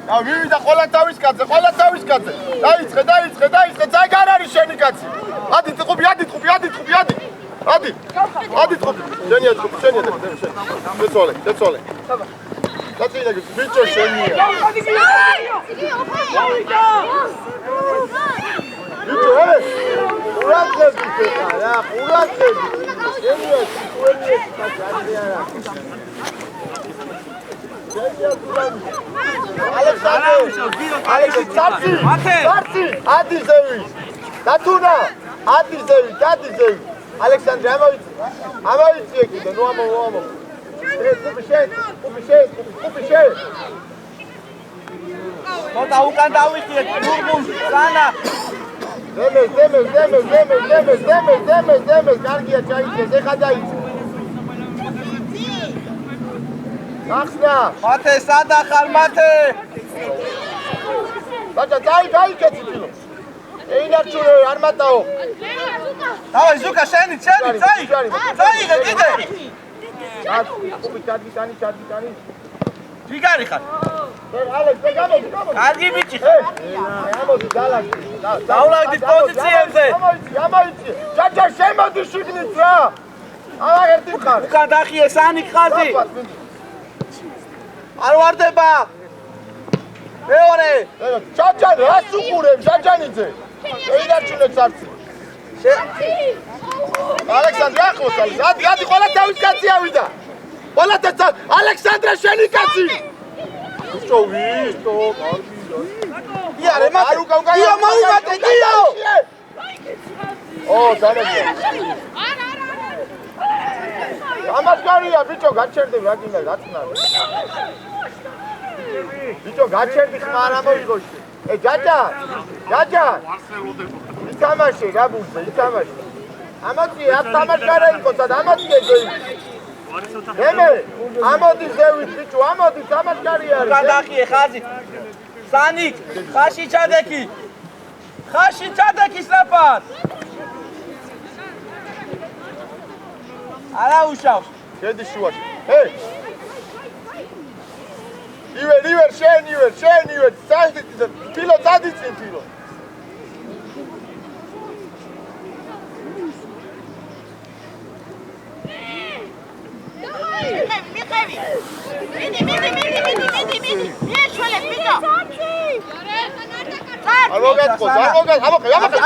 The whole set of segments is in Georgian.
და ვივიდა ყველა თავის კაცზე დაიწყე ძალიან არ არის შენი კაცი ადი ტყუპი ადი შენია შეცვალე კაცი ბიჭო შენია ბიჭო ყურადღებით ხარ ყურადღებით შენია Alexandre, Adizevi, Datuna, Adizevi, Alexandre, amavici aqui, no amo. Pupiche. Bota o canal aqui, turbo, sana. Demes, carguia, chai, deixa daí. Axna, mate, sada xar mate. Bacha, dai კეცი ფილო. ეინარჩუნე არ მატაო. დავაი ზუკა შენი, წაი კიდე. ჩადვიტანი. ჯიგარი ხარ. ალექს, გამოდი. კარგი ბიჭი ხარ. გამოდი, დალაგდი. დავლაგდი პოზიციებზე. ამოიცი. ჯაჯა შემოდი შიგნით რა. აღარ ერთი ხარ. უკან დახიე სანი ხაზი. არ ვარდება. მეორე. ჯაჯან რას უყურებ ჯაჯანიძე? ეინარჩუნებს არცი. ალექსანდრე ახლოს არის. ადი ყველა თავის კაცი ავიდა. ყველა ალექსანდრე შენი კაცი. უშო ვისტო კარგი. იარე მათე. ია მოუმატე გიო. ო დანებია. ამასკარია ბიჭო გაჩერდები რა გინდა გაწნარ. ბიჭო გაჩერდი ხმარ ამოიღოში. ჯაჯა. ითამაშე რა ბურზე, ითამაშე. ამოდი, აქ თამაშკარა იყოს და ამოდი ეგ. ემე, ამოდი ზევით ბიჭო, ამოდი თამაშკარი არის. გადახიე ხაზი. სანიკ, ხაში ჩადექი საფარ. არა უშავს. შედი შუაში. ივერ შენ ფილო დადიწინ ფილო მიყევი მიდი მიეშველე ფილო არ მოგატყო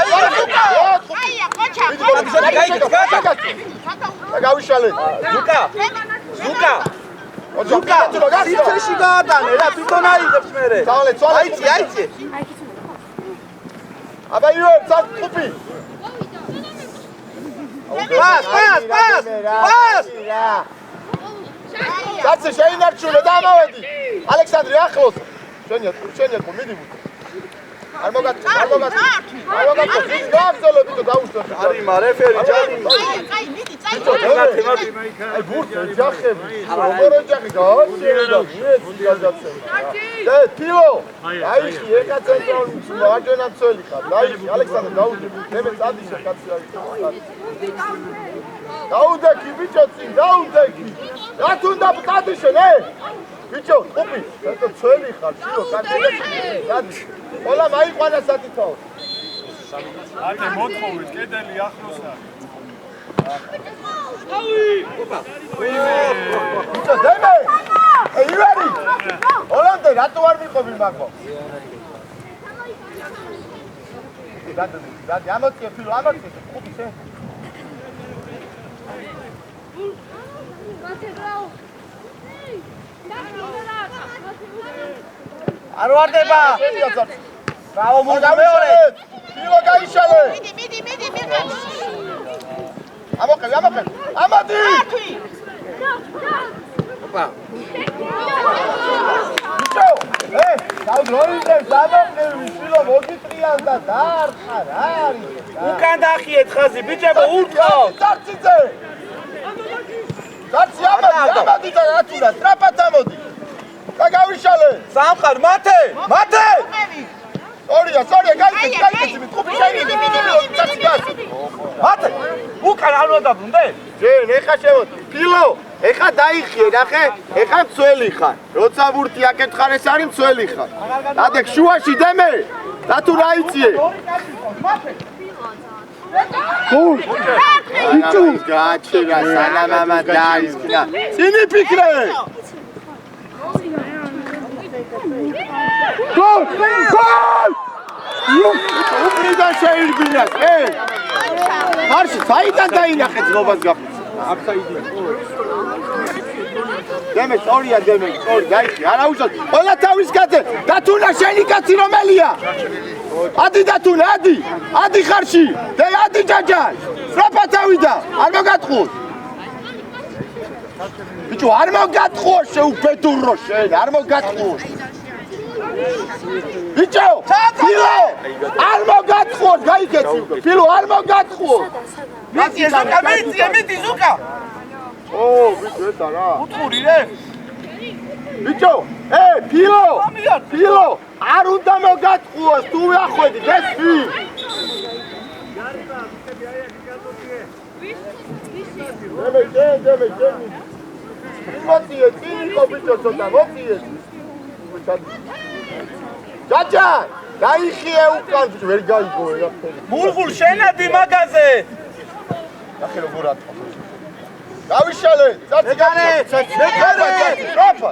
აია ყოჩა გავიშალე ზუკა სიცეში გაატანე რა თვითონ აიღებს მერე აიცი აბა იო წაფი პას კაცი შეინარჩუნე და ამოვედი ალექსანდრე ახლოს შენია მიდი არ მოგატყო დიდი გააგზავნები და დაუშვა არიმა რეფერი ჯარიმა აი მიდი აი ბურთი ჯახები როგორ ჯახი გააჩერდა მეცი გადაცემა და ფილო აიხი ეკა ცენტრალური აჯენა წელი ხარ დაიხი ალექსანდრე დაუდი მე წადიშა კაცი რა დაუდექი ბიჭო წინ დაუდექი რა თუნდა წადიშენ ბიჭო ყופი და წელი ხარ ფილო კაცი ყველა მაიყვანა სათითაო აკე მოთხოვით კედელი ახლოს არის ბიჭო დემე ივერი ოლანდე რატო არ მიყვები მაგო დადი ამოწე ფილო ამოწე ყופი შენ არ ვარდება ბრავო მეორე ფილო გაიშალე მიდი ამოყევი ამოდი ოპა ბიჭო დაუძროინდებს ამოყევი ფილო მოგიტრიან და დაარხარ არის უკან დახიეთ ხაზი ბიჭებო უთქო წარციძე კაცი ამოდი და რატურა ტრაპად ამოდი და გავიშალე სამხარ მათე სორია გაიქეცი ტყუპი შენი მათე უკან არ უნდა დაბრუნდე? ჯენ, ეხა შემოდი. ფილო, ეხა დაიხიე, ნახე, ეხა მცველი ხარ. როცა ვურთი აკეთხარ ეს არის მცველი ხარ. დადე შუაში დემე. და თუ რა იწიე? გულ. ბიჭო, გააჩერა სალამამა დაისკნა. წინი ფიქრე. გოლ! გოლ! უბრიდან შეირბინას, მარში, საიდან დაინახე ძმობას გაფიცი? აფსაიდია. დემე, სწორია დემე, სწორი, გაიხი, არა უშოთ. ყველა თავის კაცზე, დათუნა შენი კაცი რომელია? ადი დათუნა, ადი! ადი ხარში! ადი ჯაჯა! სრაფა თავიდა, არ მოგატყუოს. ბიჭო, არ მოგატყუოს შეუფეთურო შენ, არ მოგატყუოს. ბიჭო, ფილო! არ მოგატყუოს, გაიგეცი უკვე. ფილო, არ მოგატყუოს. მიდი ზუკა, მიდი ზუკა. ო, ბიჭო, ეს არა. უთხური რე. ბიჭო, ფილო! ფილო, არ უნდა მოგატყუოს, თუ ვახვედი, ეს ფი. დემე. მოწიე, წინიკო ბიჭო ცოტა, მოწიე. ჯაჯა, გაიხიე უკან, ვერ გაიგო რა. მურღულ შენადი მაგაზე. ნახე როგორ ატყვა. დავიშალე, წაციგანე, სრაფა.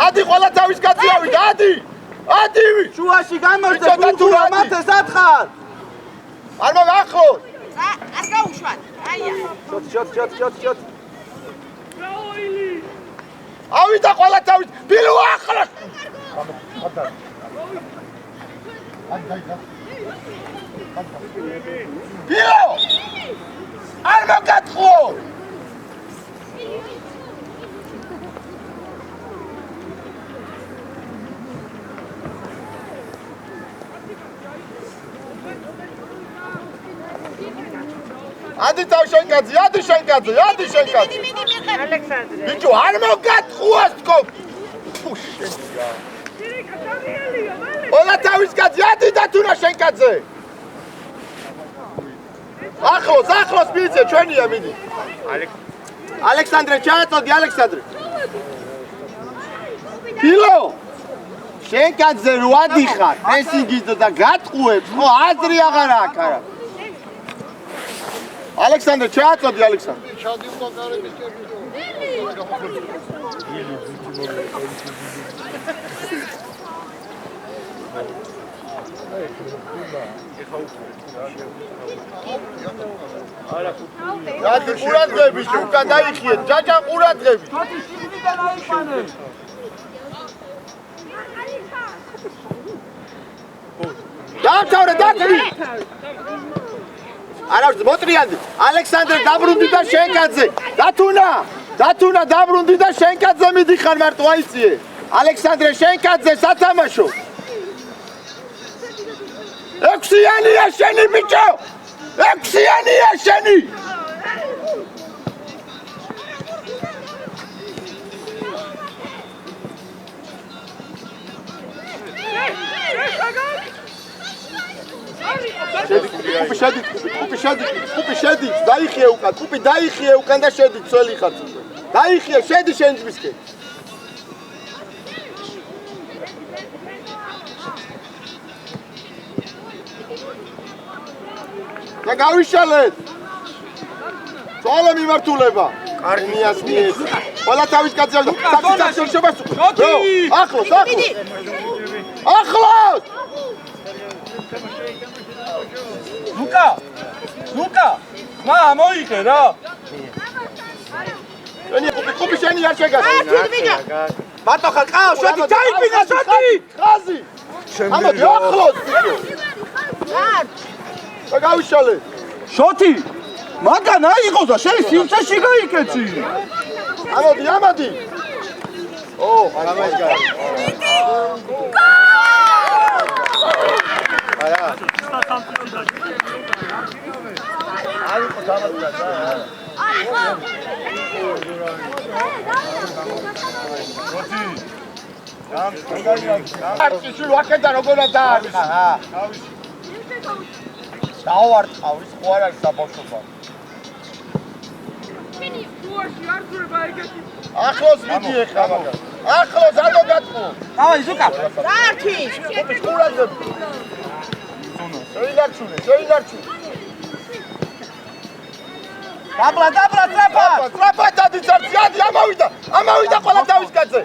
ადი ყველა თავის კაცი ავიდა, ადი! ადი! შუაში გამოსდე გულგულა მათე სათხარ. არ მოგახლოს. არ გაუშვათ. აია. შოთ. ავიდა ყველა თავის, ფილო ახლოს. ფილო! არ მოგატყუო! ადი შენკაძე, ადი შენკაძე. ალექსანდრე. ბიჭო, არ მოგატყუოს თქო. ფუშენია. ყველა თავის კაცი, ადი დათუნა შენკაძე. ახლოს მიცე, ჩვენია მიდი. ალექსანდრე, ჩააწოდი ალექსანდრე. ფილო! შენკაძე რო ადიხარ, პრესინგის და გატყუებს, ხო აზრი აღარ აქვს არა. ალექსანდრე, ჩააწოდი ალექსანდრე. ჩადი უნდა გარების რადი ყურადღები უკან დაიხიეთ, ჯაჯა ყურადღები. დავთავრე, დათვი. არა, მოტრიანდი. ალექსანდრე დაბრუნდი და შენკაძე. დათუნა დაბრუნდი და შენკაძე მიდიხარ მარტო აიწიე. ალექსანდრე შენკაძე სათამაშო. ექვსიანია შენი ბიჭო! ექვსიანია შენი! კუპი შედი, დაიხიე უკან, კუპი დაიხიე უკან და შედი, წველი ხარ უკვე. დაიხიე, შედი შენ ძმისკენ. და გავიშალეთ. წვალე მიმართულება. კარნიას მიეც. ყველა თავის კაცზე საქმე შობას უკვე. ახლოს. ზუკა, მა მოიგე რა. კუპი შენი არ შეგასწავლე. მარტო ხარ ყაო, შოთი ჩაიფინა, შოთი. ხაზი. ამოდი ახლოს. და გავიშალე. შოთი, მაგან აიღოს და შენ სივრცეში გაიკეცი. ამოდი. ო, გამაიგა. არა. აი ხო დამატდა. შოთი. შულ ვაკეთა როგორა დაარქა, რა. დავარტყავ, ის ხო არ არის საბავშვობა. ახლოს მიდი ეხლა მაგას. ახლოს არ მოგატყო. დავაი ზუკა. დარტი. ხუთი ყურადღებ. შეინარჩუნე. დაბლა ტრაფა. ტრაფა დადი წარცი ადი ამავიდა ყველა თავის კაცზე.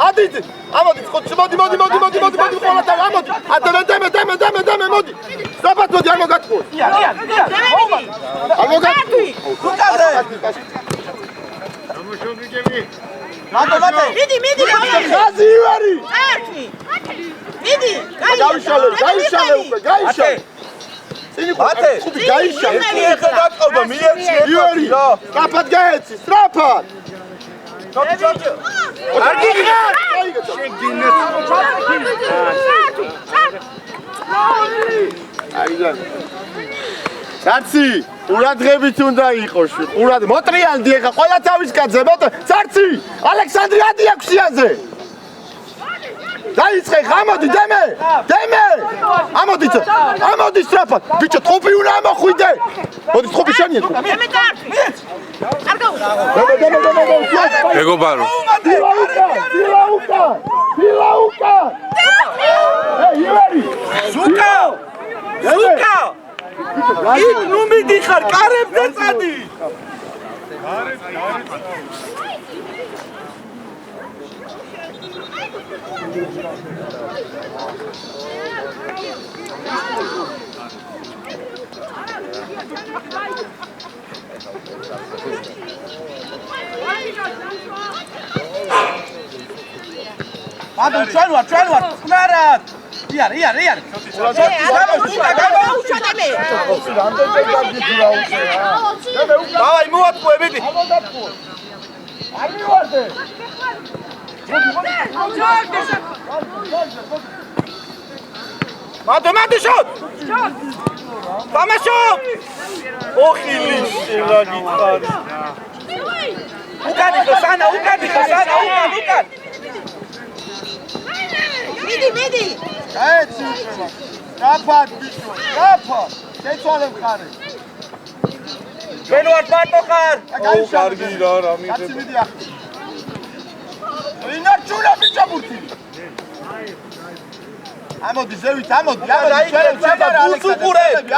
ადი ამოდი მოდი ყველა თავი ამოდი. დემე მოდი. ტრაფად მოდი არ მოგატყო. არ მოგატყო. ზუკაზე. მატე. მიდი. ხაზი ივარი. დარტი. მიდი. გაიშალე უკვე გაიშალე. მატე. გაიშალე. ეხლა დაკავდა მიეცი. ივარი. ტრაფად გაეცი, ტრაფად. არ გიგნარ. ცარცი, ყურადღებით უნდა იყოს. მოტრიანდი ეხა ყველა თავის კაცზე, ცარცი, ალექსანდრე ადი აქვსიაზე. დაიწყე, ამოდი, დემე! ამოდი სწრაფად. ბიჭო, თხუბი უნდა ამოხვიდე. მოდი, თხუბი შენია. დემე დარტი. არ გაუშვა. დემე. მეგობარო. დილაუკა. ივარი. ზუკა. იქ ნუ მიდიხარ, კარებზე წადი. მადო ჩვენ ვარ ხნარად. iyar. გაუშვა დემე. დავაი მოატყუე მიდი. არ მივარდე. მადო შოთ. თამაშო. ოხილი შელა გითხარი. უკანი ხსანა. მიდი. გაეცი უშვება. დაფად ბიჭო, დაფად. შეცვალე მხარე. ჩვენ ვართ მარტო ხარ. კარგი რა მიღებ. კაცი მიდი ახლა. ინარჩუნა ბიჭო ბურთი. ამოდი ზევით, ამოდი.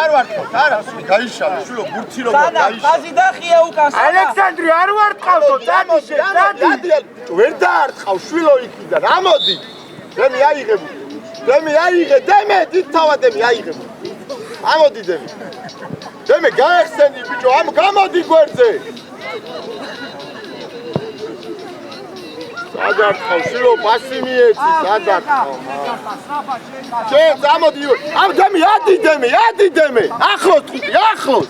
არ ვარ ხო? არა, გაიშალე, შვილო, ბურთი როგორ გაიშალე. ხაზი დახია უკან. ალექსანდრე არ ვარ ყავდო, დადი. ვერ დაარტყავ შვილო იქიდან. ამოდი. დემი აიღე, დემე, დიდთავა დემი აიღე. ამოდი დემი. დემე გაეხსენი ბიჭო, გამოდი გვერდზე. სადარტყავ შვილო, პასი მიეცი, სადარტყავ. შენ ამოდი. დემი, ადი დემე. ახლოს ხუთი, ახლოს.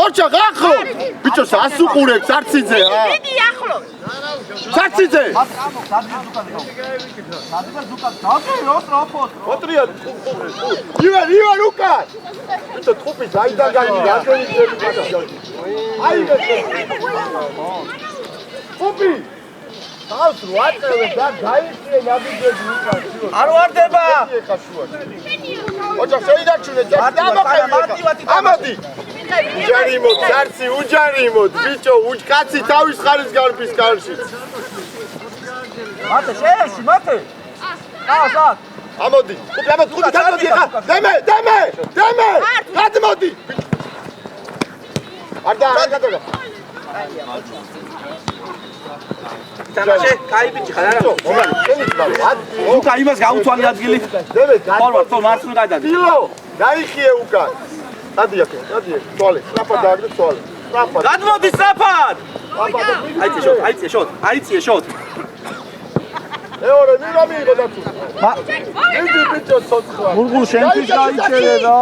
ორჩა ახლოს. ბიჭო, სასუყურებ ცარციძე რა. მიდი ახლოს. ცარციძე. მოტრიან. ივარ უკან. ბიჭო, თხუბი დაიდან გაიგე, აკენიძები გადა. აიღე. თხუბი. თავს რო აწევენ და გაიწიე ნაბიჯები უკან. არ ვარდება. ოჯახ შეინარჩუნე, ამოდი. უჯარიმოდ, ცარცი, უჯარიმოდ, ბიჭო, კაცი თავის ხარის გარბის კარში. მათე შეევში. ამოდი, ხუთი გამოდი ხა. დემე. გადმოდი. არ გადაგა. თამაშე, კაი ბიჭი ხარ არა? უკა იმას გაუთვალე ადგილი. დემე, თორ მარცხნივ გადადი. დილო, დაიხიე უკან. დადი აქ, თვალე, სწრაფად დააგდე თვალე. გადმოდი სწრაფად. აიწიე შოთ. მეორე მინდა მიიღო დათუ. მიდი ბიჭო ცოცხლა. გულგულ შენთვის გაიჩერე რა.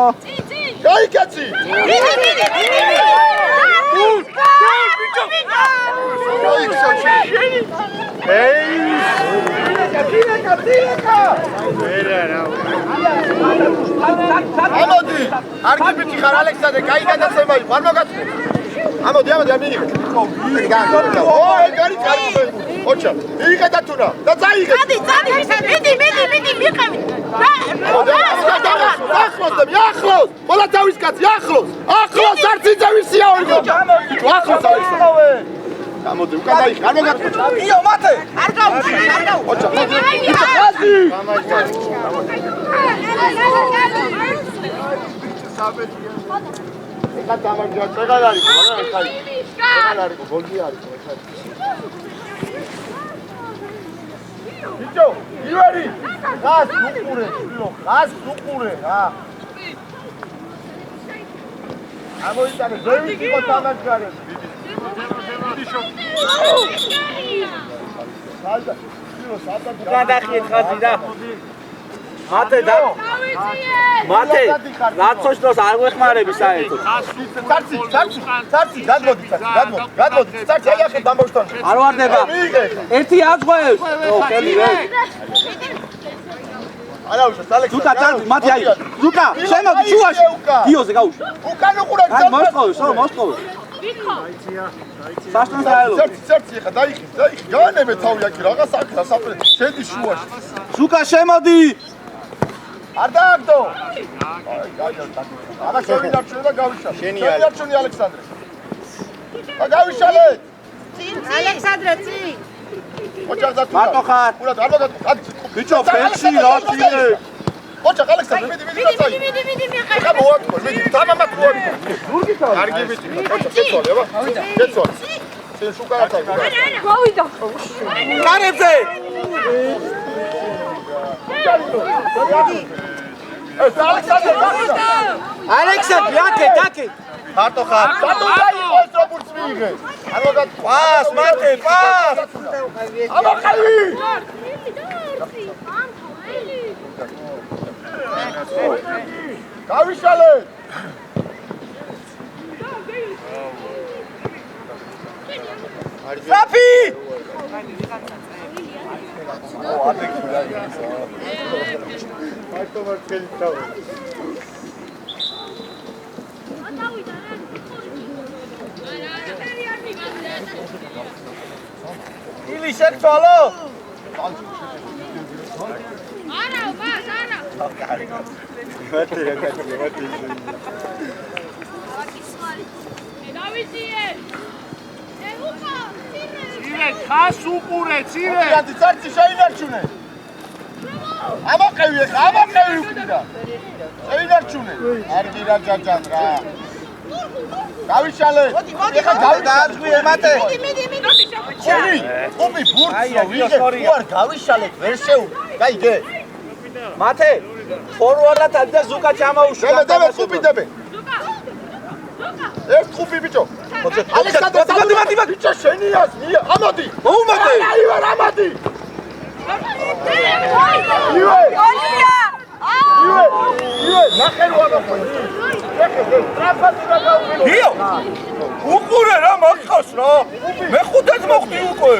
გაიკაცი. ამოდი. არ გიბიჭი ხარ ალექსანდრე, კაი გადაცემა იყო, არ მოგატყო. ამოდი მიიღე. გარი ოჩა მიიღე და თუნა და წაიღე. წადი მიდი მიყევი. ახლოს ყველა თავის კაცი ახლოს არც იძევისია ორგო ახლოს არის გამოდი უკან დაიხე არ მოგატყუჩა იო მათე არ გაუშვი ოჩა ეხა დამარჯვა წეგარ არის მაგრამ ხაი წეგარ არის გოლი არის ბიჭო ივერი გას უყურე რა ამოიტანე ზევით იყო დამარჯვარე გადახიეთ ხაზი და მათე რაცოშ დროს არ გვეხმარები საერთოდ ცარცი გადმოდი ცარცი აი ახლა დამბოშთან არ ვარდება ერთი აწყვევს ხელი ვე არა უშო ალექსანდრე ზუკა წარდი მათი აი ზუკა შემოდი შუაში გიოზე გაუშვა უკან უყურე აი მოსყოვე საშტან დაელო ცერცი ხა დაიხი განემე თავი აქ რაღაც აქ საფრე შედი შუაში ზუკა შემოდი არ დააგდო არა შევინარჩუნე და გავიშალე შევინარჩუნე ალექსანდრე და გავიშალე ალექსანდრე წი ოჩახ და მარტო ხარ ურად არ მოგატყუ ბიჭო ფენში რა წინე ოჩახ ალექსანდრე მიდი გაწაი მიყევი ხა მოატყო მიდი დამამატ მოატყო ზურგითა კარგი მიდი ოჩახ შეცვალე აბა შეცვალე შენ შუკარა წაი გავიდა კარებზე ეს ალექსანდრე ალექსანდრე აკე მარტო ხარ დადო დაიყო ეს როგორც მიიღე არ მოგატყუ პას მათე პას აბა ხალი გავიშალე საფი ილი შეცვალო არა მას არა დავიძიე ეუყა ცირე ხას უყურე ცირე რადი ცარცი შეინარჩუნე ამოყევი უკიდა შეინარჩუნე არ გირა ჯაჯან რა გავიშალე ეხა დააძღვი ემატე მიდი ყუბი ბურცო ვიგე უარ გავიშალეთ ვერ შეუ გაიგე მათე ფორვარდად და ზუკა ჩამოუშვა დები ყუბი დები ეს ყუბი ბიჭო ალექსანდრე ბიჭო შენიას მია ამოდი მოუმატე აივარ ამოდი ივე ნახერო ამოხო გიო უყურე რა მაგხავს რა მე ხუთად მოხდი უკვე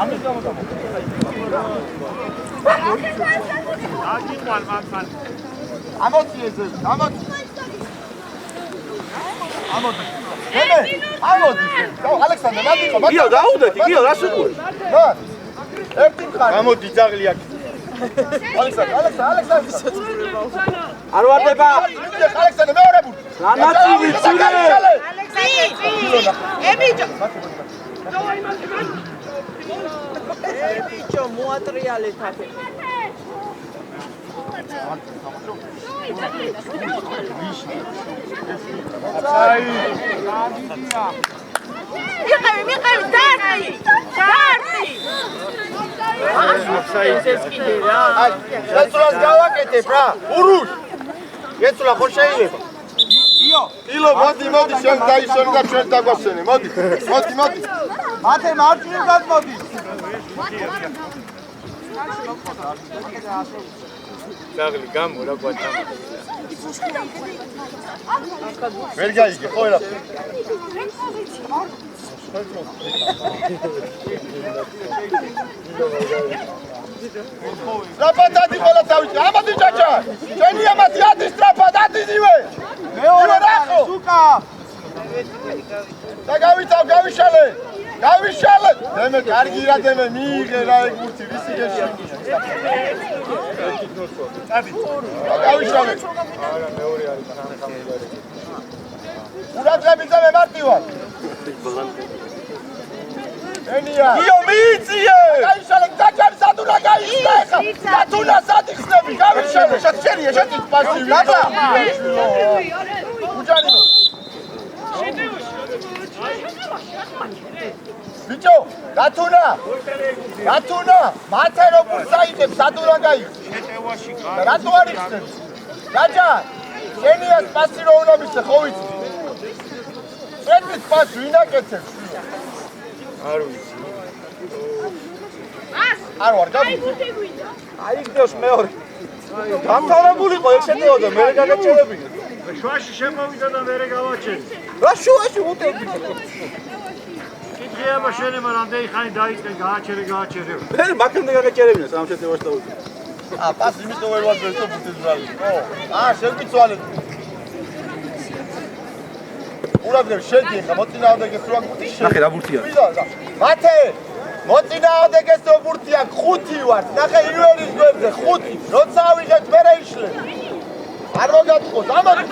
ამის გამო აგიყვან მაგან ამოდი ესე ამოდი ალექსანდრე მაგიყო გიო დაუდეთი გიო რას უყურე და ერთი მხარე გამოდი ძაღლი აქ ალექსანდრე არ ვარდება ალექსანდრე მეორე ბურთი რანაცილი ცირე ებიჭო ბიჭო მოატრიალეთ აფე მიყევი დარტი ეცულას გავაკეთებ რა ურუშ ეცულა ხო შეიძლება ილო მოდი შენ დაიშენ და ჩვენ დაგვასვენე მოდი მათე მარჯვნიდან მოდი ძაღლი გამო რა გვაჭა ვერ გაიგე ხო რა სტრაფად ადი ყველა თავი. ამოდი ჭაჭა. ჩვენი ამათი ადი სტრაფად ადიდივე. მეორე რახო. სუკა. და გავიშალე. გავიშალე. დემე კარგი რა დემე მიიღე რა ეგ მურცი ვისი გეშინია. ადი. გავიშალე. არა მეორე არის ხამხამი. ურაძებიძე მემარტივარ. ენია. იო მიიწიე. გაიშალე დაჭარი სადურა გაიხსნა ხა. დათუნა სადიხსნები გავიშალე. შეჩერია შეჭი პასივი. დაბა. უჯანინო. ბიჭო, დათუნა, მათე როგორ საიტებს სადურა გაიხსნა. შეტევაში რატო არ იხსნებს? დაჭა, შენია პასი რო უნდა მისცე, ხო ვიცი? წვეთის პასი ვინ აკეთებს? არ ვიცი. არ ვარ აი გავი. გუთი გვინდა. აიგდოს მეორე. დამთავრებულიყო ეგ შედეოდა მე გადაჭერებინა. შუაში შემოვიდა და მერე გავაჩერე. რა შუაში უტევდი? კითხება შეიძლება რამდენი ხანი დაიწყე გააჩერე. მე მაგამდე გადაჭერებინა სამ შეტევაში დავუძე. პასი მისო ვერ ვარ ეს ბუთის ბრალი. შევკიცვალე. ურაგებ შედი ხა მოწინააღმდეგეს რო აქ ბუთი ნახე რა ბურთია. მათე მოწინააღმდეგეს რო ბურთი აქ 5 ვარ. ნახე ილვერის გვერდზე 5. როცა ავიღეთ მე რეიშლე. არ მოგატყოს. ამოდი.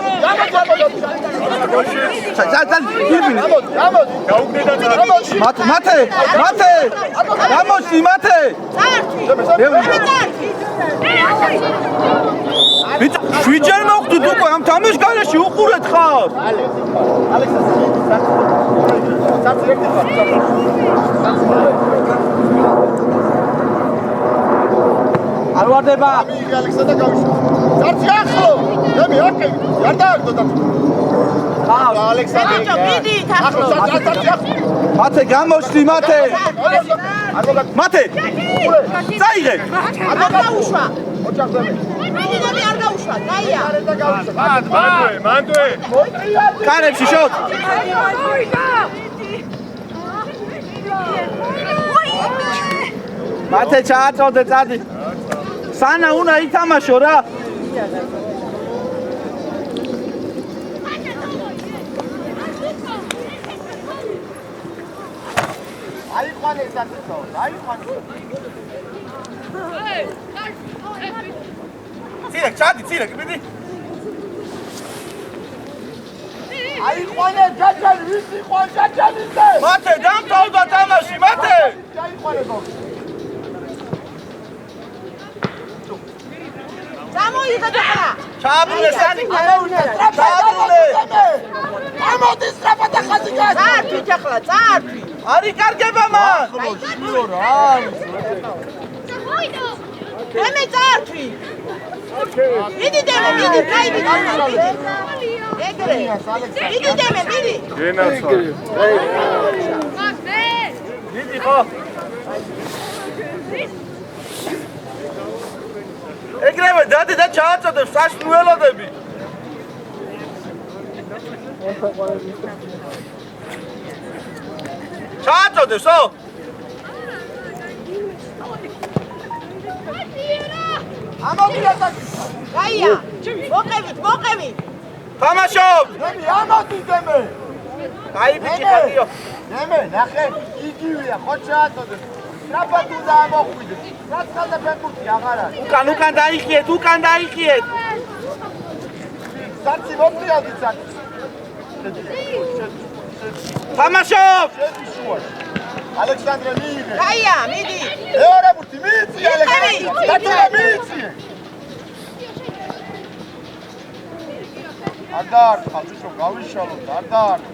მათე. შვიჯერ მოვხდით უკვე ამ თამაშ გარეშე უყურეთ ხარ. არ ვარდება. მიიღე ალექსანდრე გავიშვა. წარცი ახლო. დემი ოკეი. არ დააგდო და. ალექსანდრე. მიდი ახლო წარცი ახლო. მათე გამოჩდი მათე. მათე. წაიღე. არ გაუშვა. ოჯახ დემი. მიდი დემი არ გაუშვა. გაია. და გავიშვა. მანდვე. კარებში შოთ. მათე ჩააწოდე წადი. სანა უნდა ითამაშო რა. აიყვანე საკითხო. აიყვანე. წირეკ ჩადი წირეკ მიდი. აიყვანე ჯაჭარი ვის იყვან ჯაჭარიზე? მათე დამთავრდა თამაში მათე. აიყვანე გო. გამოიღეთ ახლა. ჩააბულე სანი. ჩააბულე. ამოდი სტრაფად ახაზი გას. წართვის ახლა, წართვის. არ იკარგება მან. შილო რა არის? დემე წართვის. მიდი დემე, მიდი, გაიგე. ეგრე. მიდი დემე, მიდი. გენაცვალე. მიდი ხო. ეგრევე დადი და ჩააწოდებ საშნი ველოდები. ჩააწოდებსო? ამოდი ასაკი. გაია. მოყევით. თამაშობ. დემი ამოდი დემე. აი ბიჭი ხადიო. დემე ნახე იგივეა ხო ჩააწოდე. სტრაფად უნდა ამოხვიდე. რაცხალდა ფეხბურთი აღარ არის. უკან დაიხიეთ. საცი მოწიავდი საცი. თამაშობ. ალექსანდრე მიიღე. გაია, მიდი. მეორე ბურთი მიიწია ალექსანდრე. დათუნა მიიწია. არ დაარტყავ ის რომ გავიშალოთ, არ დაარტყავ.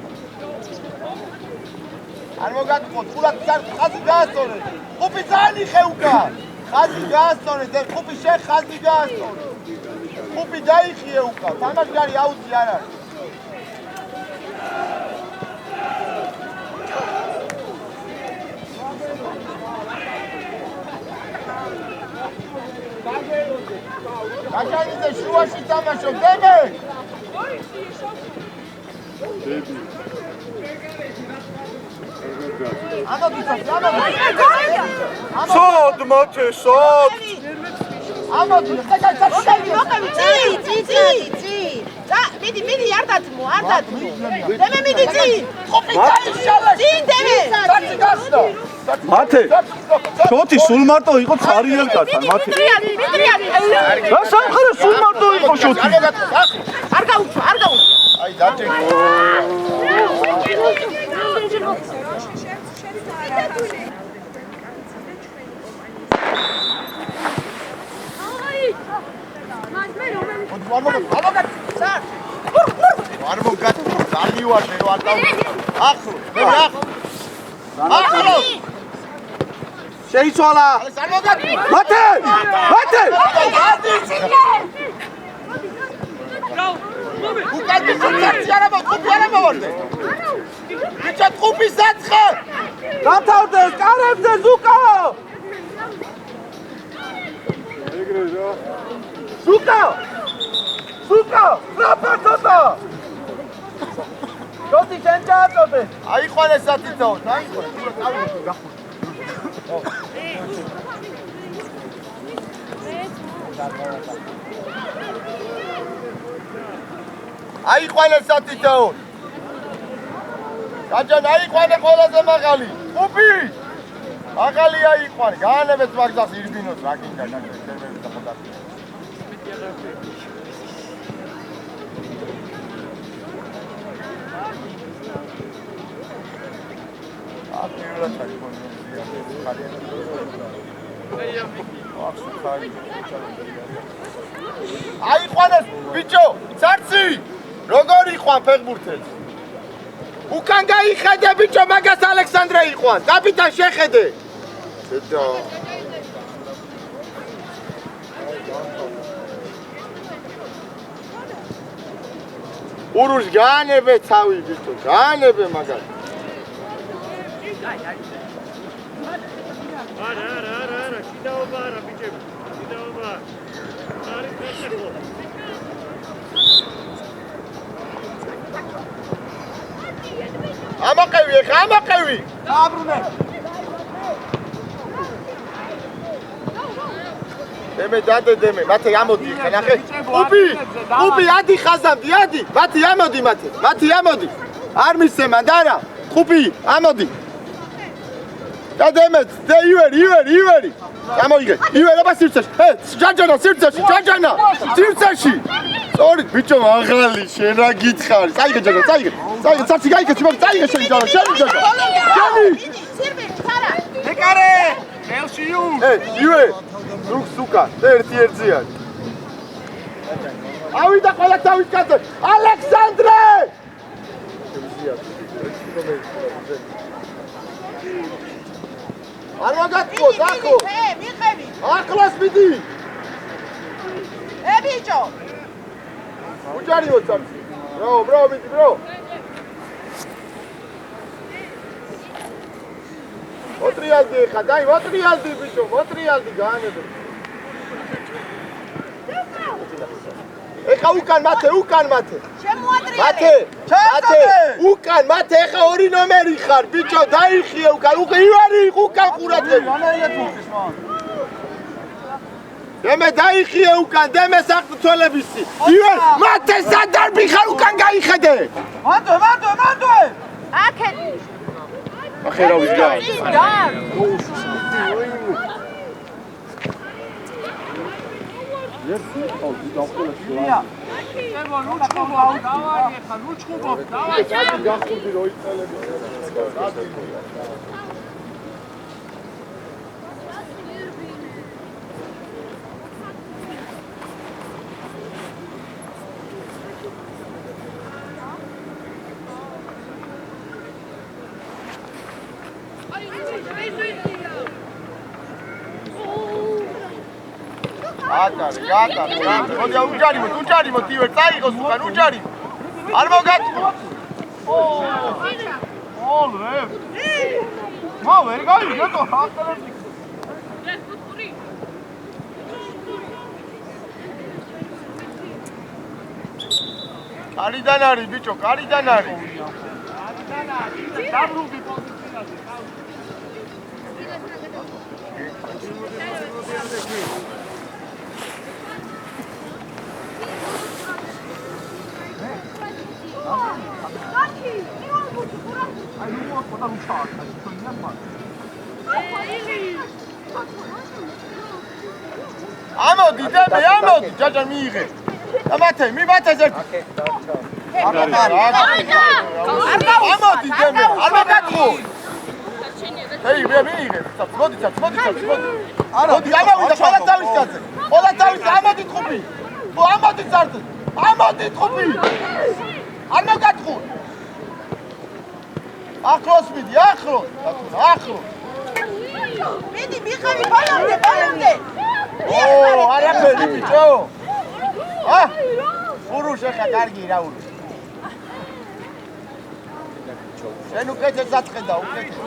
არ მოგატყოთ, ფულად ხაზი გაასწორე. ხუფი ძალიან იხე უკან. ხაზი გაასწორე, და ხუფი ხაზი გაასწორე. ხუფი დაიხიე უკან. თამაშგარი აუცი არ არის. გაჭარიძე შუაში თამაშობ, დემე! სოდ მათე სოდ მოყევი წი მიდი არ დათმო დემე მიდი წი დემე მათე შოთი სულ მარტო იყო ცარიელკაცთან მათე რა სამხარე სულ მარტო იყო შოთი არ გაუჩო აი დაჭი არ მოგატ გამივარდე რომ არ დაუ ახლო მე ახლო შეიცვალა არ მოგატ მათე უკან ბიჭი არა მოვარდე ბიჭა ტყუპის დაწყე გათავდეს კარებზე ზუკა ზუკა რაფათოთა შოთი შენ დააწოდე აიყვანეს სათითაო დაიყვანეს წავიდე გახურე აიყვანეს სათითაო გაჯან აიყვანე ყველაზე მაღალი ყუპი მაღალი აიყვანე გაანებეთ მაგზას ირბინოს რა გინდა შენები და ხოდა აიყვანეს ბიჭო ცარცი როგორ იყვან ფეხბურთელს უკან გაიხედე ბიჭო მაგას ალექსანდრე იყვან კაპიტან შეხედე ზედა ურუშ გაანებე ცავი ბიჭო გაანებე მაგას არა, კიდაობა არა ბიჭები, კიდაობა. არის ფეხბურთი. ამაყევი. დააბრუნე. დემე, მათე ამოდი, ნახე. ყუპი, ადი ხაზამდი, ადი. მათი ამოდი. არ მისცემან და არა. ყუპი, ამოდი. და დემეც, ივერი. გამოიგე. ივერება სივრცეში. ჯაჯანა სივრცეში. სწორი, ბიჭო, მაღალი, შენ რა გითხარი? წაიგე ჯაჯანა, წაიგე. ცაცი გაიგე, წაიგე შენი ჯაჯანა. შენი. სირბი, ხარა. ეკარე! ელში იუ. ივე. სუკა, ერთი. ავიდა ყველა თავის კაცზე. ალექსანდრე! არ მაგათქოს, ახლო. მიყევი. ახლოს მიდი. ბიჭო. უჯარიო წამს. ბრო, მიდი, ბრო. მოტრიალდი ხა, დაი, მოტრიალდი ბიჭო, გაანებე. ეხა უკან მათე. შემოატრიალე. უკან მათე, ეხა ორი ნომერი ხარ, ბიჭო, დაიხიე უკან ივერი უკან ყურადღები. დემე დაიხიე უკან, დემე საყრთველებისი. ივერ, მათე სადარბი ხარ უკან გაიხედე. მანდო. აკეთ. ახერავის გა. გატარე. ხოდა უჯარიმოთ, ივერ, წაიღოს უკან, უჯარიმო. არ მოგატყო. ოლე. ვერ გაიგეთო, ახალები. კარიდან არის, ბიჭო, კარიდან არის. დაბრუნდი პოზიციაზე. ამოდი დემე, ამოდი, ჯაჯა მიიღე. ამათე, მიბათეს ერთი. ამოდი დემე, არ მოგატყო. ეი, მიიღე. მოდი, მოდი. მოდი, ამოვიდა ყველა თავის კაცზე. ყველა თავის ამოდი ხუბი. თუ ამოდი წარდ. ამოდი ხუბი. არ მოგატყო. ახლოს მიდი, ახლოს. მიდი, მიხარი ბოლომდე. არაფერი ბიჭო. ურუშ ხა კარგი რა ურუშ. შენ უკეთე საწყენდა, უკეთე.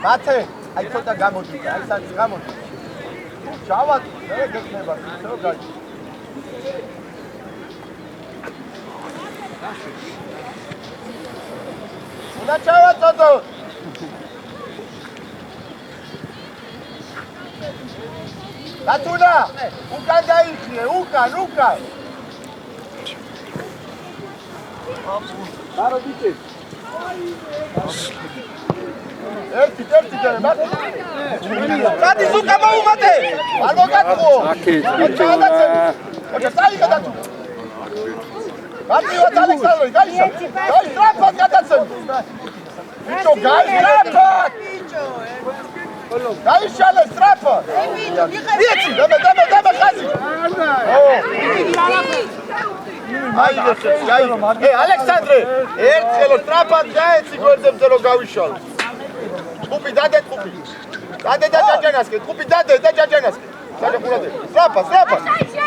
მათე. აი ცოტა გამოდი, აი სანს გამოდი. ჩავა, მე გეკნება, ისო გაი. უნდა ჩავაწოდო. დათუნა, უკან დაიხიე, უკან. დარო ბიჭი. ერთი და მარტო. გადი ზუკა მოუმატე. არ მოგატყო. ოჩა წაიღე დათუ. გაწივა ალექსანდრე, გაიშა. სტრაფად გადაცემ. ბიჭო, გაიშა. გაიშალე სტრაფად. ვიცი, დამა ხაზი. აი, ალექსანდრე, ერთხელ სტრაფად გაეცი გვერდებზე რომ გავიშალო. ხუბი დადე. დადე და ჯაჯანასკე, ხუბი დადე და ჯაჯანასკე. საჯახურადე. სტრაფად.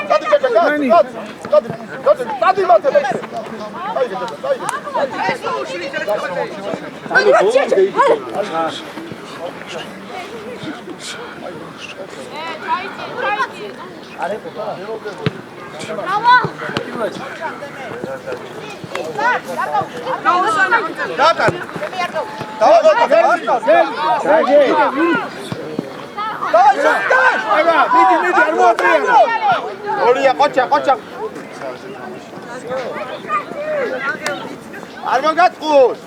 დადი ჯაჯა, დადი მათე. ორია ყოჩა. არ მოგატყუს.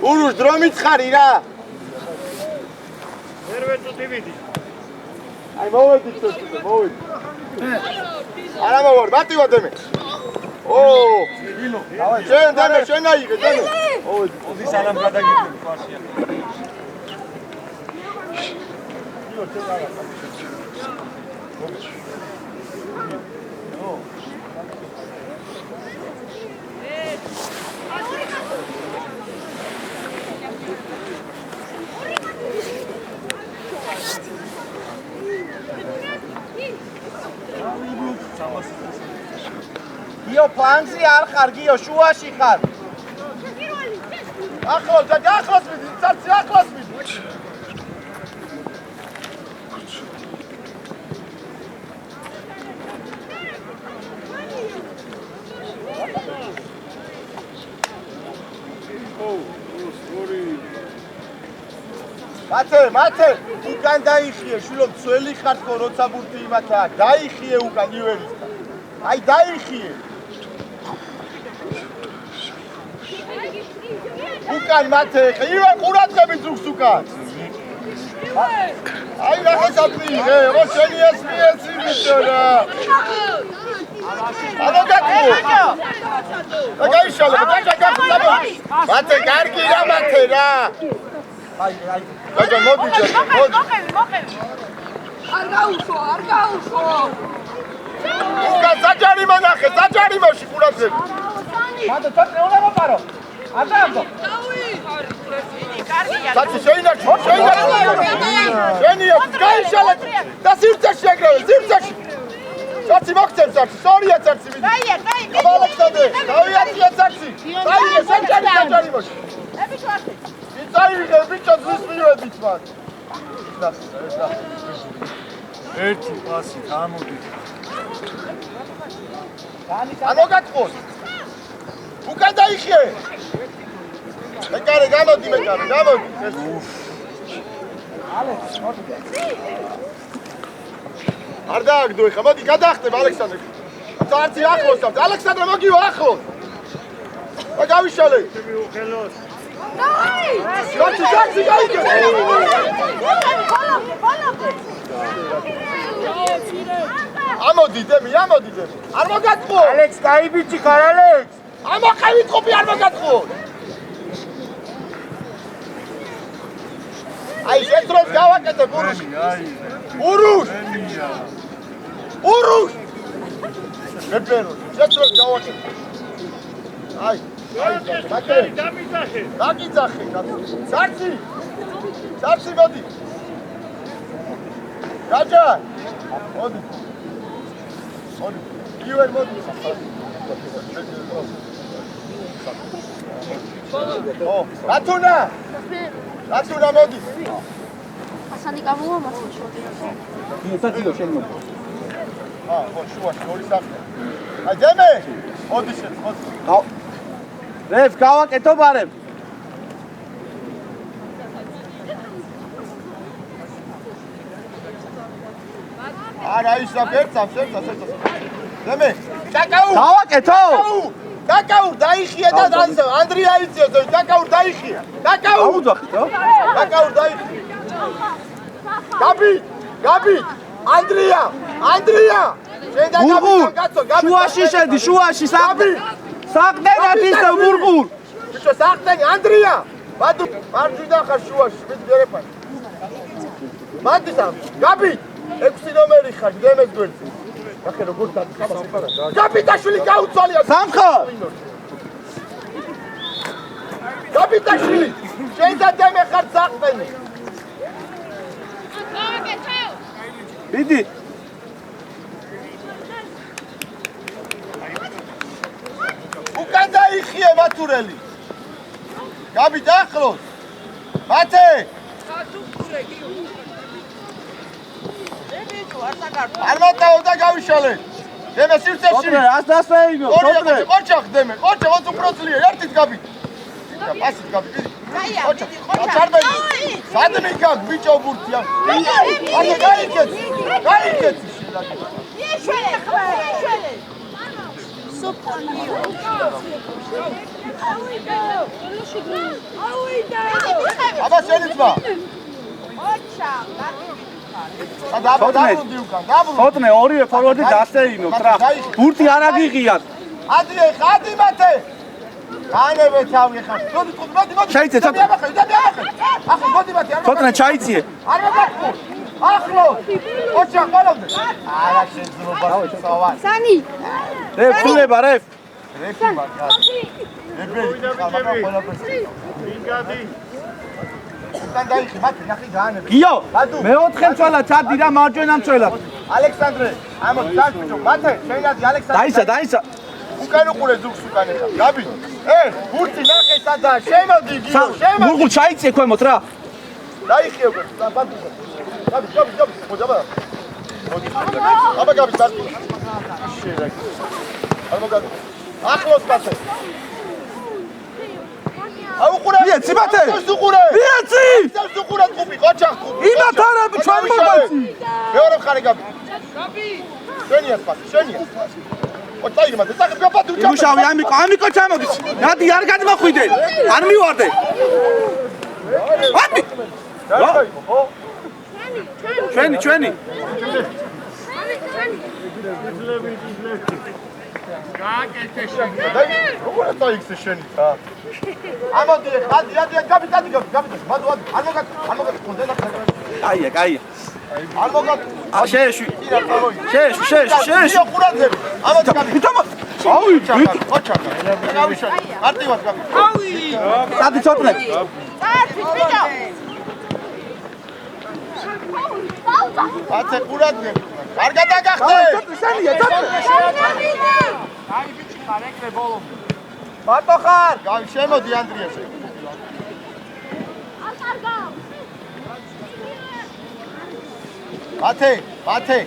ურუშ დრო მიცხარი რა. ერვე წუთი ვიდი. აი მოვედი. არა მოვარ, მარტივად დემე. შენ დემე, შენ აიღე დემე. ოდი სანამ გადაგიყვი ფასია. გიო ფლანგზე არ ხარ, გიო შუაში ხარ. ახლოს მიდი, წარცი ახლოს მიდი. მათე, უკან დაიხიე, შვილო, მცველი ხარ თქო, როცა ბურთი იმათა, დაიხიე უკან ივერისთან. აი დაიხიე. უკან მათე, ივე ყურადღებით ზუგს უკან. აი რაღაცა მიიღე, ო შენი ეს მიეცი ბიჭო რა. ამოგატყო. და გაიშალე, მათე, კარგი რა მათე რა. აი. გაჯა მოდი. მოყევი. არ გაუშო. უკან საჯარი მონახე, საჯარიმოში ყურადღებით. მანდ თორე უნდა მოპარო. აბა. კარგია. საცი შეინარჩუნე. შენია, გაიშალე და სივრცეში ეგრევე, სივრცეში. საცი მოგცემ საცი, სორია საცი მიდი. გაია. ალექსანდრე, გავიაცია საცი. წაიღე საჯარიმოში. ებიჭო ახე. წაიღე ბიჭო ზის მივედით მან. ერთი პასი გამოდი. ამოგატყოს. უკან დაიხიე. მეკარე გამოდი. არ დააგდო ეხლა, მოდი გადაახტებ ალექსანდრე. წარცი ახლოს და ალექსანდრე მოგივა ახლოს. და გავიშალე. დავაი! გაჩი გაიგე. ამოდი დემი. არ მოგატყო. ალექს გაიბიჭი ხარ ალექს. ამოყევით ყოფი არ მოგატყო. აი შეთროს გავაკეთებ ურუშ. მეფერო, შეთროს გავაკეთებ. აი, დაგიძახე. სარცი მოდი. გაჯა. მოდი. იუერ მოდი. რატუნა მოდი. ასანი გამოვა მასე შოთი. მიესაძიო შენ მოდი. ხო, შუაში ორი სახე. აი დემე. მოდი შენ, მოდი. რევ, გავაკეთო ბარემ. არა ისა ფერცავს. დემე, დაკაუ. გავაკეთო. დაკაუ, დაიხია და ანდრია იწიო, დაკაუ დაიხია. დაკაუ. აუძახით, რა? დაკაუ დაიხია. გაბი. ანდრია. შენ და გაბი კაცო, გაბი. შუაში შედი, შუაში საყდენად ისე ვურღურ. ბიჭო, საყდენი ანდრია. ბადუ, მარჯვიდან ხარ შუაში, მიდი გერეფარ. მანდისა, გაბი. 6 ნომერი ხარ, დემეს გვერდზე. ახე როგორ დაგხაბა. გაბიტაშვილი გაუცვალია. სამხო. გაბიტაშვილი. შენ და დემე ხარ საყდენი. დიდი. უკან დაიხიე მათურელი. გაბი დაახლოს. მათე. არ მოტაო და გავიშალე. დემე სივრცეში. ოტრე, ას დასაინო, ოტრე. ყოჩახ დემე, ყოჩე 20 უპროცლია, ერთით გაბი. პასით გაბი. ყოჩახ, ყოჩარბელი. სადმე გაბ ბიჭო ბურთია. არა გაიქეცი. იეშელე. სოფონიო. აბა შენიცმა. ოჩა, დაბრუნდი უკან, დაბრუნდი. ოტრე, ორივე ფორვარდი დასეინო, ტრა. ბურთი არ აგიღიათ. ადი მათე. ანებე თავი ხარ. მოდი. ჩაიცე, ცოტნე. ახლა მოდი მათე. ცოტნე ჩაიციე. არ მოგაწყო. ახლო. ოჩა ყოლობდე. არა შეძლობა სწავა. სანი. რევ, ფულება, რევ. რეფი მაგარ. ებერი ხარ, ყველაფერს. ინგადი. უკან დაიხი, მათე, ნახი გაანებე. გიო, მეოთხე მცველა ჩადი და მარჯვენა მცველა. ალექსანდრე, ამო დაიჭო, მათე, შენადი ალექსანდრე. დაისა. უკან უყურე ძუქს უკან ეხა. გაბი. ბურთი ნახე სადა, შემოდი გიო, შემოდი. მურღულ ჩაიცე ქვემოთ რა. დაიხიე უკვე, ბადუ. გაბი, მოძაბა. მოდი. აბა გაბი, ბადუ. შეიძლება. არ მოგადი. ახლოს მათე. აუყურე. მიეცი მათე. უყურე. მიეცი. უყურე ტყუპი, ყოჩახ ტყუპი. იმათარები ჩვენ მომაცი. მეორე მხარე გაბი. შენია პასი, შენია. ოჩაი მათე, სახე გაბადუ. იმუშავი ამიკო ჩამოდის. ნადი არ გადმოხვიდე. არ მივარდე. ამი. ჩვენი. გააკეთე შენ. როგორ წაიქცე შენი ხა? ამოდი, გაბი, ბადუ, არ მოგაქვს, ხონდა და კაია. არ მოგაქვს. შეეშვი. შეეშვი. ყურადღები. ამოდი გაბი. ვითომ აუი, ოჩახა. გავიშალე. არტივად გაბი. სადი ცოტნე. ბიჭო. აცე ყურადღები. არ გადაგახტე. შენია, აი ბიჭი ხარ ეკრე ბოლომდე. მარტო ხარ. გავი შემოდი ანდრიასე. მათე,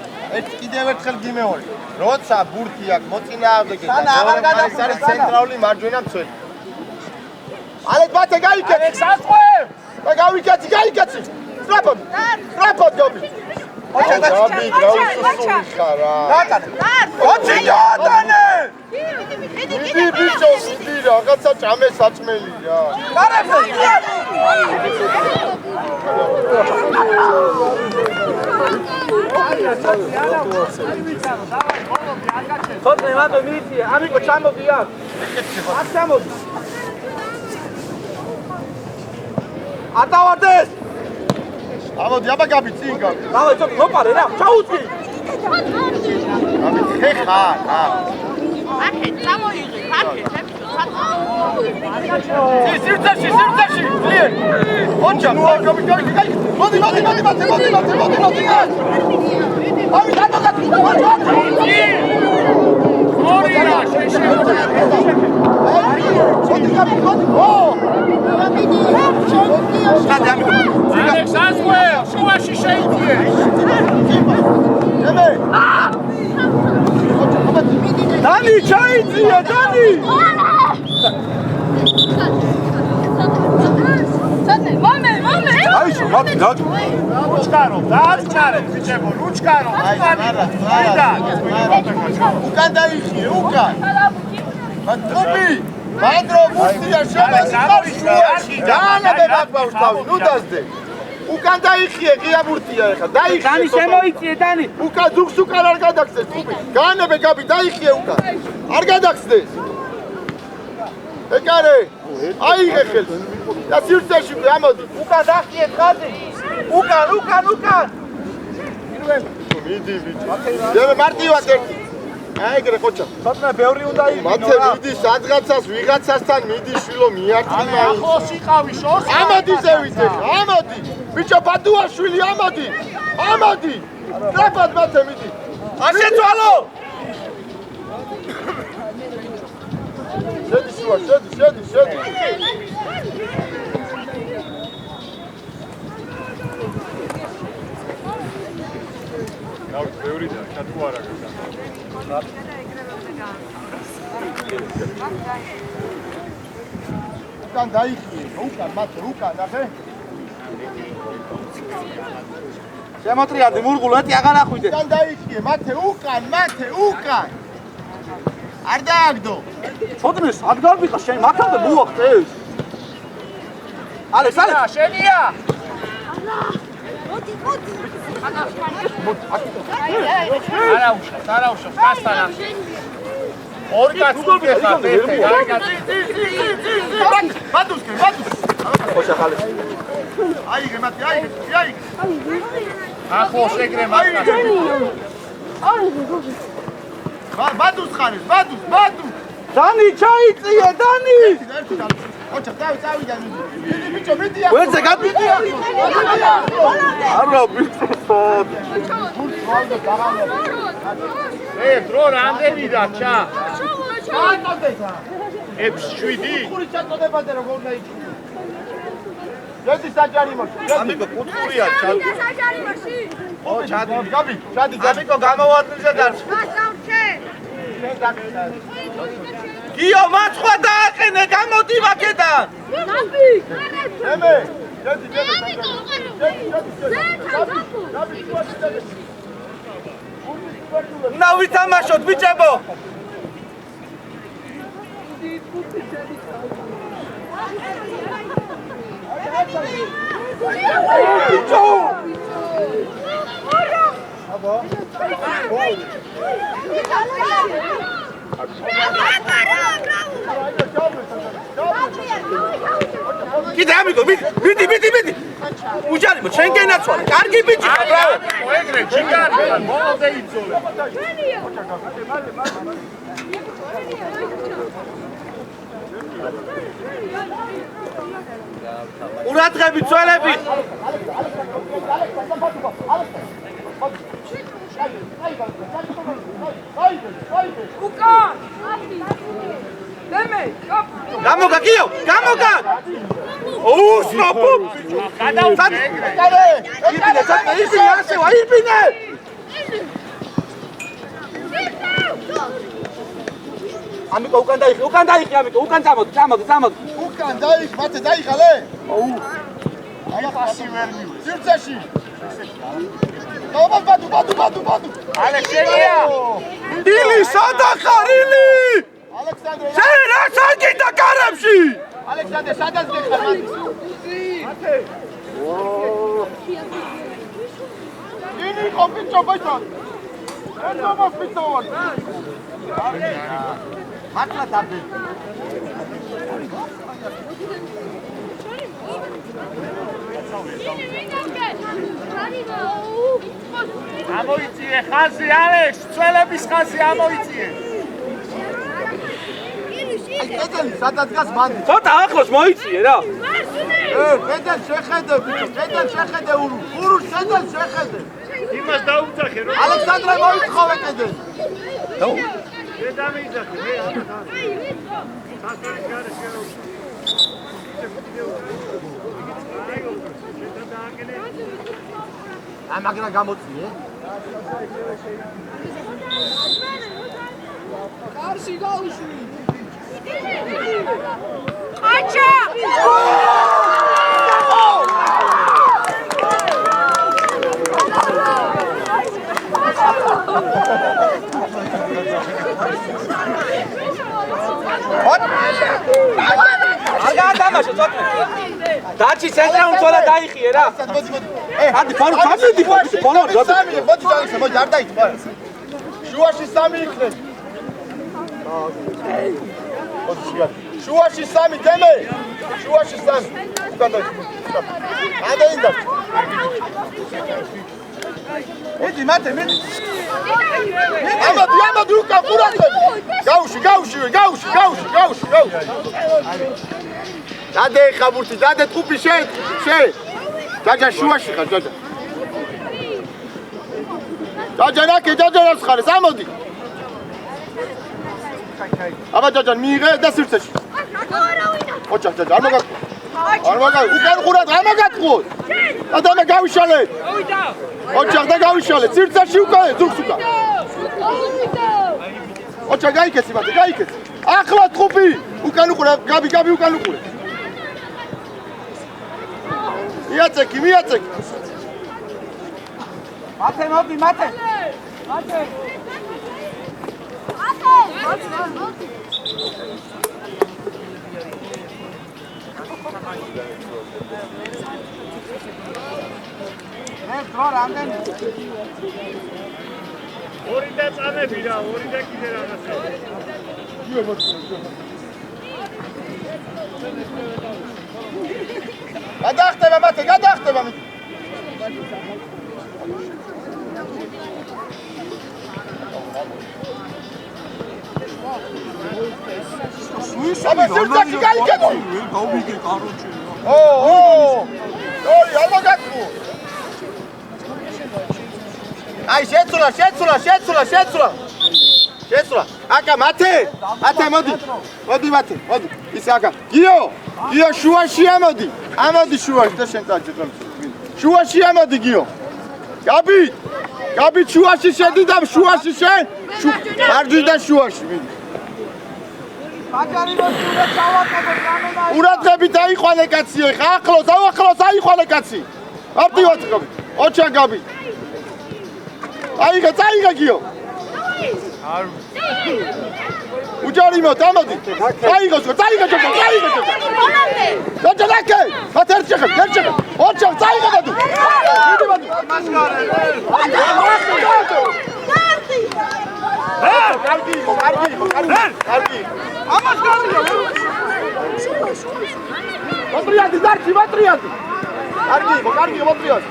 კიდევ ერთხელ გიმეორე. როცა ბურთი აქვს მოწინააღმდეგე და ეს არის ცენტრალური მარჯვენა მცველი. ალეთ მათე გაიქეცი. ალექს აწყვე. და გავიქეცი. სტრაფოდ გობი. გაბი გაუსუსული ხარა. ოჩი ჯოდანე! მიდი ბიჭო, მიდი რაღაცა ჭამე საჭმელია. კარებზე! ხოთე მანდო მიიწია, ამიკო ჩამოდი აქ. აქ ჩამოდი. ატავარდეს! ამოდი, აბა გაბი წინ გაბი. დავაი ცოტა მოპარე რა, ჩაუწვი. გაბი ხეხა, რა. აქეთ წამოიღე, აქეთ. სირცაში, ძლიერ. ოჩა, გაბი, მოდი. ამი დაგაგატი. ორია შეშე. მოდი გაბი. ალექს ასვე, შუაში შეიწვიე. ემე. დანი ჩაიწია, დანი! აიშო, მათი დაგი. უჩქარო, დააწყარეთ ბიჭებო, უჩქარო. უკან დაიხიე, უკან. მათობი. მადრო მუსტია შემასხარი შუაში. დაანებე ბაკბავშთავი, ნუ დასდე. უკან დაიხიე, ღიაბურთია ეხა, დაიხიე. დანი შემოიწიე, დანი. უკან ზუგს უკან არ გადაგცეს, თუბი. გაანებე გაბი, დაიხიე უკან. არ გადაგცდეს. ეკარე, აიღე ხელს. და სივრცეში ამოდი. უკან დახიე ხაზი. უკან. მიდი ბიჭო. ძერე მარტივად ერთი. აიგრე ყოჩა. ცოტა ბევრი უნდა იყინო. მათე მიდი სადღაცას ვიღაცასთან მიდი შვილო მიარტყი მაინც. ახლოს იყავი შოს. ამოდი ზევით ეხა, ამოდი. ბიჭო ბადუაშვილი ამოდი. ტრაფად მათე მიდი. ასეცვალო. შედი შუა, შედი. დავით ბევრი და ჩათუ არა გაგა. უკან დაიხიე, უკან, ნახე. შემოტრიალდი მურგულეთი აღარ ახვიდე. უკან დაიხიე, მათე უკან. არ დააგდო. ცოდნეს ადგარბიყა შენ მაგამდე მოახტე ეს. ალექს შენია. არა უშავს, კასთან ახლა. ორი კაცი ხარ, ერთი, გაიგე. ბადუსკე. ხოშა ხალე. აიღე მათე, აიღე. ახლოს ეგრე მაგას. ბადუს ხარეს, ბადუს. დანი ჩაიწია, დანი! ოჩა, წავიდა მიდი. მიდი ბიჭო, მიდი. ვერზე გაბიდი. არა ბიჭო. დრო რამდენი დაჩა? 6-7. ხური ჩაწოდებაზე როგორ დაიჭი. შედი საჯარიმოში. ამიკო კუთხურია ჩადი. ო, ჩადი, გაბი. ამიკო გამოვარდნიზე დარჩ. გიო მაცხვა დააყენე, გამოდი ვაკედან. ემე, შედი. უნდა ვითამაშოთ ბიჭებო. კიდე ამიგო, მიდი. უჯარიმო, შენ გენაცვალე. კარგი ბიჭი ხარ, ბრავო. ეგრე ჯიგარი, მოლოდე იწოლე. ყურადღები, ძველები. გამოგაგიო, გამოგა! უსნოპო! გადაუწე ეგრე. იბინე, ცოტა იბინე, ასევა, იბინე! ამიკო უკან დაიხი, ამიკო, უკან წამოდი. უკან დაიხ, მათე დაიხალე? აი პასი ვერ მივე. სივრცეში. ბადუ. ალექსეია. ილი სადა ხარ ილი? ალექსანდრე. შენ რა საგიდა კარებში? ალექსანდრე, სადაც გეხარ? მათე. ილი ყოფიჩო ბაჭო. ერთო მოსპიცოვან. მართლა დაბე. ამოიწიე ხაზი ალექს, წველების ხაზი ამოიწიე. კედელი სადაც გას ბანდი. ცოტა ახლოს მოიწიე რა. კედელ შეხედე ბიჭო, კედელ შეხედე ურუ. ურუ კედელ შეხედე. იმას დაუძახე რომ ალექსანდრე მოიწხოვე კედელი. დაუ. მე დამეიძახე, მე ამას. სასტარის გარეშე შერო. მაგრა გამოწიე. კარში გაუშვი. აჩა! არ გაადამაშო ცოტა. დაჩი ცენტრა უნდა დაიხიე რა. ადი ფარო წამიდი ფარო სამი, მოდი დაიხე, მოდი არ დაიხე. შუაში სამი იქნება. შუაში სამი თემე. შუაში სამი. უკან დაიხე. ადაინდა. მიდი მათე, მიდი. ამადი უკან ყურადღები. გაუში. დადე ხაბურთი, დადე ტყუპი შენ. ჯაჯა შუაში ხარ, ჯაჯა. ჯაჯა ნაკე, ჯაჯანას ხარეს, ამოდი. აბა ჯაჯან მიიღე და სივრცეში. ოჩა ჯაჯა, არ მოგაკ. უკან ყურად, არ მოგაკყოთ. ადამე გავიშალე. ოჩა და გავიშალე, სივრცეში უკან, ზურგს უკან. ოჩა გაიქეცი მათე, გაიქეცი. ახლა ტყუპი, უკან უყურე, გაბი უკან უყურე. მიაწეკი. მათე მოდი. ეს დრო რამდენი? ორი და წამები რა, ორი და კიდე რაღაცა. გადახტება მათე, გადახტება. აბა სივრცეში გაიქეცი. გავიგე კაროჩე. ორი არ მოგაკყო. აი შეცვლა. აკა მათე მოდი. ისე აკა. გიო შუაში ამოდი. შუაში და შენ დაჭერა. შუაში ამოდი გიო. გაბი შუაში შედი და შუაში შენ. მარჯვიდან შუაში მიდი. ყურადღებით აიყვანე კაცი ხა ახლოს აიყვანე კაცი. არტივად გაბი. ოჩა გაბი. აიღე გიო. უჯარიმო დამოდი. აიღო. დაჭერაკე. მათ ერთ შეხებ. ოჩა აიღე ბადუ. მიდი ბადუ. მასკარე. კარგი. ამას გამიო. მოტრიადი დარჩი. კარგი, მოტრიადი.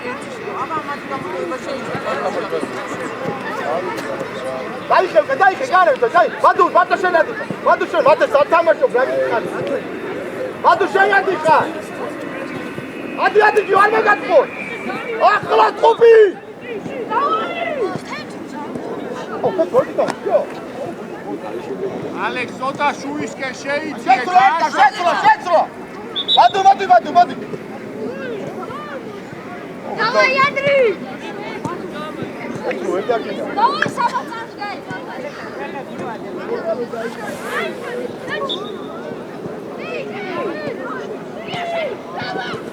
დაიხე, გარევდა, ბადუ შენ ადიხარ. მათე სათამაშო გაგიხარ. ბადუ შენ ადიხარ. ადი, არ მოგაკყო. ახლა ტყუპი. ალექს ცოტა შუისკენ შეიწიე. შეცვლა. ბადუ. Давай, Ядри! Эй, Давай, саботаж, гай!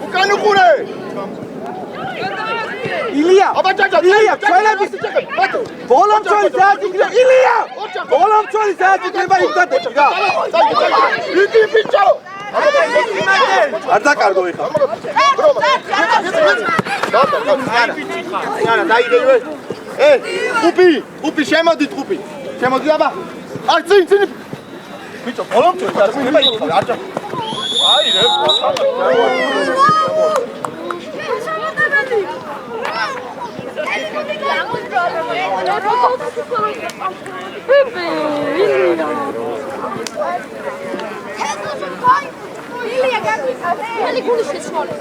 უკან უყურე. ილია ილია ილია ჩვენების ბოლომწვევი საათიგრე ილია ბოლომწვევი საათიგრება იმდადები რა იგი ბიჭო არ დაკარგო ეხლა არა დაიგე ხუპი შემოდით ხუპი შემოდი აბა აი წინ ბიჭო ბოლომწვევი საათიგრება იქნება არ ჯა აი რე ილია გაგვიქა. მელი გული შეცვალე.